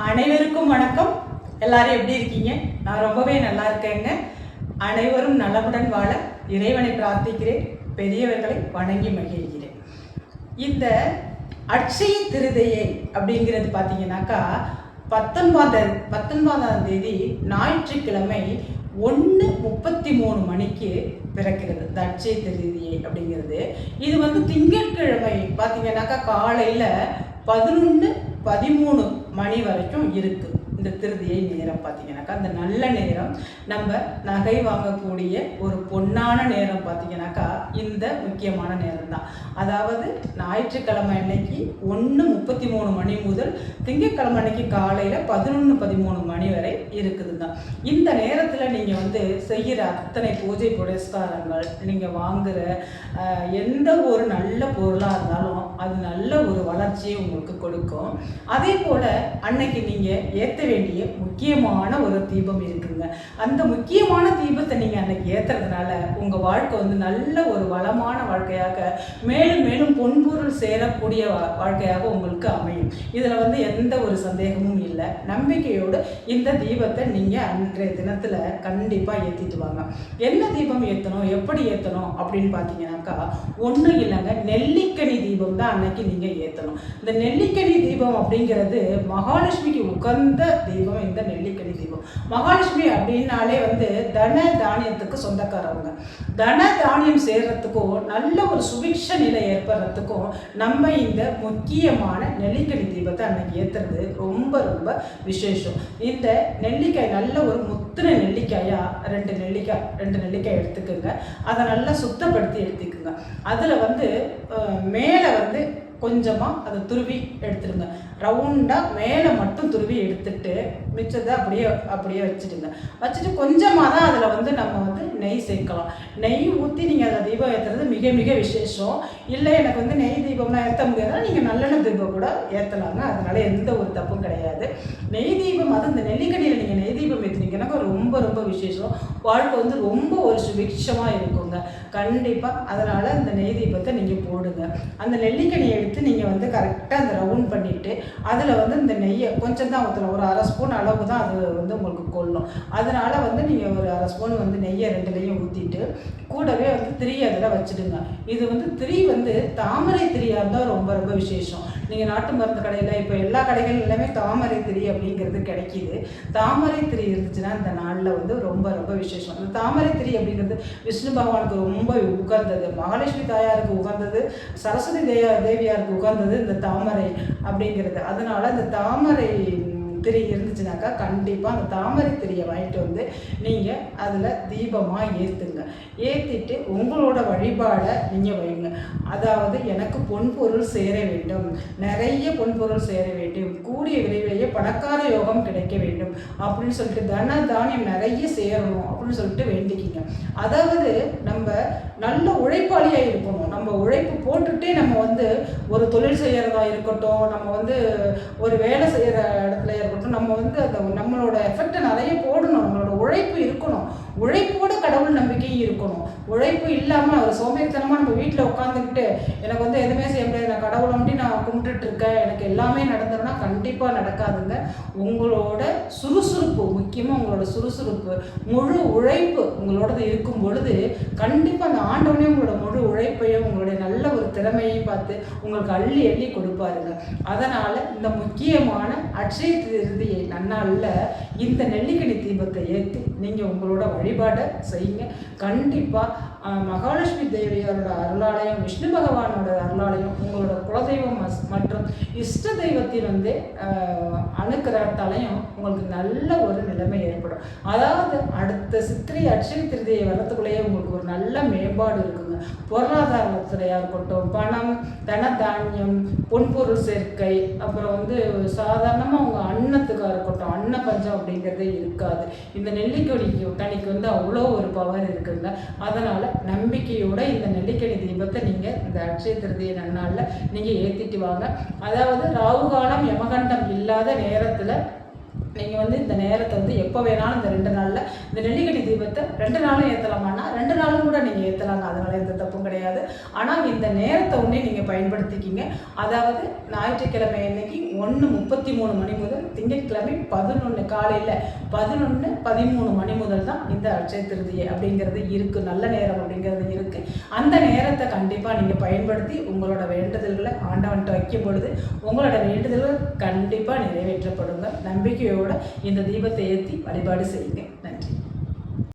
அனைவருக்கும் வணக்கம். எல்லாரும் எப்படி இருக்கீங்க? நான் ரொம்பவே நல்லா இருக்கேங்க. அனைவரும் நலமுடன் வாழ இறைவனை பிரார்த்திக்கிறேன். பெரியவர்களை வணங்கி மகிழ்கிறேன். இந்த அட்சய திருதியை அப்படிங்கிறது பார்த்தீங்கன்னாக்கா 19ஆம் தேதி ஞாயிற்றுக்கிழமை 1:33 மணிக்கு பிறக்கிறது. இந்த அட்சய திருதியை அப்படிங்கிறது இது திங்கட்கிழமை பார்த்தீங்கன்னாக்கா காலையில் 11:13 மணி வரைக்கும் இருக்குது. இந்த திருதியை நேரம் பார்த்தீங்கன்னாக்கா அந்த நல்ல நேரம், நம்ம நகை வாங்கக்கூடிய ஒரு பொன்னான நேரம் பார்த்தீங்கன்னாக்கா இந்த முக்கியமான நேரம் தான். அதாவது ஞாயிற்றுக்கிழமை அன்னைக்கு 1:33 மணி முதல் திங்கட்கிழமை அன்னைக்கு காலையில் 11:13 மணி வரை இருக்குது தான். இந்த நேரத்தில் நீங்கள் செய்கிற அத்தனை பூஜை புரஸ்காரங்கள், நீங்கள் வாங்குகிற எந்த ஒரு நல்ல பொருளாக இருந்தாலும் அது நல்ல ஒரு வளர்ச்சியை உங்களுக்கு கொடுக்கும். அதே போல் அன்னைக்கு நீங்கள் ஏற்ற வேண்டிய முக்கியமான ஒரு தீபம் இருக்குங்க. அந்த முக்கியமான தீபத்தை நீங்கள் அன்னைக்கு ஏற்றுறதுனால உங்கள் வாழ்க்கை நல்ல ஒரு வளமான வாழ்க்கையாக, மேலும் மேலும் பொன்பொருள் சேரக்கூடிய வாழ்க்கையாக உங்களுக்கு அமையும். இதில் எந்த ஒரு சந்தேகமும் இல்லை. நம்பிக்கையோடு இந்த தீபத்தை நீங்கள் அன்றைய தினத்தில் கண்டிப்பாக ஏற்றிட்டு வாங்க. என்ன தீபம் ஏற்றணும், எப்படி ஏற்றணும் அப்படின்னு பார்த்தீங்கன்னாக்கா ஒன்றும் இல்லைங்க, நெல்லிக்கனி தீபம் தான் அன்னைக்கு நீங்கள் ஏற்றணும். இந்த நெல்லிக்கனி தீபம் அப்படிங்கிறது மகாலட்சுமிக்கு உகந்த தீபம். இந்த நெல்லிக்கனி தீபம், மகாலட்சுமி அப்படின்னாலே தன தானியத்துக்கு சொந்தக்காரவங்க. தன தானியம் சேர்றதுக்கும் நல்ல ஒரு சுபிக்ஷ நிலை ஏற்படுறதுக்கும் நம்ம இந்த முக்கியமான நெல்லிக்கனி தீபத்தை அன்னைக்கு ஏற்றுறது ரொம்ப ரொம்ப விசேஷம். இந்த நெல்லிக்காய் நல்ல ஒரு முத்தின நெல்லிக்காயா ரெண்டு நெல்லிக்காய் எடுத்துக்கோங்க. அதை நல்லா சுத்தப்படுத்தி எடுத்துக்கோங்க. அதில் மேலே கொஞ்சமாக அதை துருவி எடுத்துடுங்க. ரவுண்டாக மேலே மட்டும் துருவி எடுத்துட்டு மிச்சத்தை அப்படியே வச்சுட்டு கொஞ்சமாக தான் அதில் நம்ம நெய் சேர்க்கலாம். நெய் ஊற்றி நீங்கள் அதில் தீபம் ஏற்றுறது மிக மிக விசேஷம். இல்லை எனக்கு நெய் தீபம்லாம் ஏற்ற முடியாதுன்னா நீங்கள் நல்லெண்ணெய் தீபம் கூட ஏற்றலாங்க. அதனால் எந்த ஒரு தப்பும் கிடையாது. நெய் தீபம் இந்த நெல்லிக்கனியில் நீங்கள் நெய் தீபம் ஏற்றுனீங்கன்னாக்கா ரொம்ப ரொம்ப விசேஷம். வாழ்க்கை ரொம்ப ஒரு சுபிக்ஷமாக இருக்குங்க கண்டிப்பாக. அதனால் இந்த நெய் தீபத்தை நீங்கள் போடுங்க. அந்த நெல்லிக்கனியை எடுத்து நீங்கள் கரெக்டாக அந்த ரவுண்ட் பண்ணிவிட்டு அதில் இந்த நெய்யை கொஞ்சம் தான் ஊற்றலாம். ஒரு அரை ஸ்பூன் அளவு தான் அது உங்களுக்கு கொள்ளும். அதனால் நீங்கள் ஒரு அரை ஸ்பூன் நெய்யை ரெண்டுலேயும் ஊற்றிட்டு கூடவே திரி அதில் வச்சுடுங்க. இது திரி தாமரை திரியாக இருந்தால் ரொம்ப ரொம்ப விசேஷம். நீங்கள் நாட்டு மருந்து கடையில் இப்போ எல்லா கடைகள் எல்லாமே தாமரை திரி அப்படிங்கிறது கிடைக்கிது. தாமரை திரி இருந்துச்சுன்னா இந்த நாளில் ரொம்ப ரொம்ப விசேஷம். அந்த தாமரை திரி அப்படிங்கிறது விஷ்ணு பகவானுக்கு ரொம்ப உகந்தது, மகாலட்சுமி தாயாருக்கு உகந்தது, சரஸ்வதி தேவியாருக்கு உகந்தது இந்த தாமரை அப்படிங்கிறது. அதனால இந்த தாமரை திரி இருந்துச்சுனாக்கா கண்டிப்பாக அந்த தாமரை திரியை வாங்கிட்டு நீங்கள் அதில் தீபமாக ஏற்றுங்க. ஏற்றிட்டு உங்களோட வழிபாடை நீங்கள் வைங்க. அதாவது எனக்கு பொன்பொருள் சேர வேண்டும், நிறைய பொன்பொருள் சேர வேண்டும், கூடிய விரைவிலேயே பணக்கார யோகம் கிடைக்க வேண்டும் அப்படின்னு சொல்லிட்டு தன தானியம் நிறைய சேரணும் அப்படின்னு சொல்லிட்டு வேண்டிக்கிங்க. அதாவது நம்ம நல்ல உழைப்பாளியாக இருக்கணும். நம்ம உழைப்பு போட்டுகிட்டே நம்ம ஒரு தொழில் செய்கிறதா இருக்கட்டும், நம்ம ஒரு வேலை செய்கிற இடத்துல இருக்கட்டும், நம்ம அந்த நம்மளோட எஃபெக்டை நிறைய போடணும். நம்மளோட உழைப்பு இருக்கணும். உழைப்போட கடவுள் நம்பிக்கையும் இருக்கணும். உழைப்பு இல்லாமல் ஒரு சோம்பேறித்தனமாக நம்ம வீட்டில் உட்காந்துக்கிட்டு எனக்கு எதுவுமே செய்ய முடியாது, நான் கடவுளை நம்பி நான் கும்பிட்டுட்டு இருக்கேன், எனக்கு எல்லாமே நடந்துருன்னா கண்டிப்பாக நடக்காதுங்க. உங்களோட சுறுசுறுப்பு முக்கியமாக, உங்களோட சுறுசுறுப்பு முழு உழைப்பு உங்களோடது இருக்கும் பொழுது கண்டிப்பாக அந்த ஆண்டவனே உங்களோட முழு உழைப்பையும் உங்களுடைய நல்ல ஒரு திறமையையும் பார்த்து உங்களுக்கு அள்ளி அள்ளி கொடுப்பாருங்க. அதனால் இந்த முக்கியமான அட்சய திருதியை நன்னாளில் இந்த நெல்லிக்கனி தீபத்தை ஏற்றி நீங்கள் உங்களோட வழிபாடை செய்யுங்க. கண்டிப்பாக மகாலட்சுமி தேவியாரோட அருளாலயம், விஷ்ணு பகவானோட அருளாலயம், உங்களோட குலதெய்வம் மற்றும் இஷ்ட தெய்வத்தின் அணுக்கரத்தாலையும் உங்களுக்கு நல்ல ஒரு நிலைமை ஏற்படும். அதாவது அடுத்த சித்திரை அட்சய திருதியை வர்றதுக்குள்ளேயே உங்களுக்கு ஒரு நல்ல மேம்பாடு இருக்குங்க. பொருளாதாரத்துறையாக இருக்கட்டும், பணம், தன தானியம், பொன்பொருள் சேர்க்கை, அப்புறம் சாதாரணமாக உங்கள் அன்னத்துக்காக இருக்கட்டும், அன்ன பஞ்சம் அப்படிங்கிறதே இருக்காது. இந்த நெல்லிக்கனிக்கு அவ்வளோ ஒரு பவர் இருக்குங்க. அதனால் நம்பிக்கையோட இந்த நெல்லிக்கனி தீபத்தை நீங்கள் இந்த அட்சய திருதியை நன்னாளில் நீங்கள் ஏற்றிட்டு வாங்க. அதாவது ராகு காலம் யமகண்டம் இல்லாத நேரத்தில் நீங்கள் இந்த நேரத்தை எப்போ வேணாலும் இந்த 2 நாளில் இந்த நெல்லிக்கனி தீபத்தை 2 நாளும் ஏற்றலாமான்னா 2 நாளும் கூட நீங்கள் ஏற்றலாங்க. அதனால் எந்த தப்பும் கிடையாது. ஆனால் இந்த நேரத்தை நீங்கள் பயன்படுத்திக்கிங்க. அதாவது ஞாயிற்றுக்கிழமை அன்னைக்கு 1:33 மணி முதல் திங்கட்கிழமை 11 காலையில் 11:13 மணி முதல் தான் இந்த அட்சய திருதியை அப்படிங்கிறது இருக்குது. நல்ல நேரம் அப்படிங்கிறது இருக்குது. அந்த நேரத்தை கண்டிப்பாக நீங்கள் பயன்படுத்தி உங்களோட வேண்டுதல்களை ஆண்டவன்கிட்ட வைக்கும் பொழுது உங்களோட வேண்டுதல்கள் கண்டிப்பாக நிறைவேற்றப்படுங்க. நம்பிக்கையோடு இந்த தீபத்தை ஏற்றி வழிபாடு செய்யுங்க. நன்றி.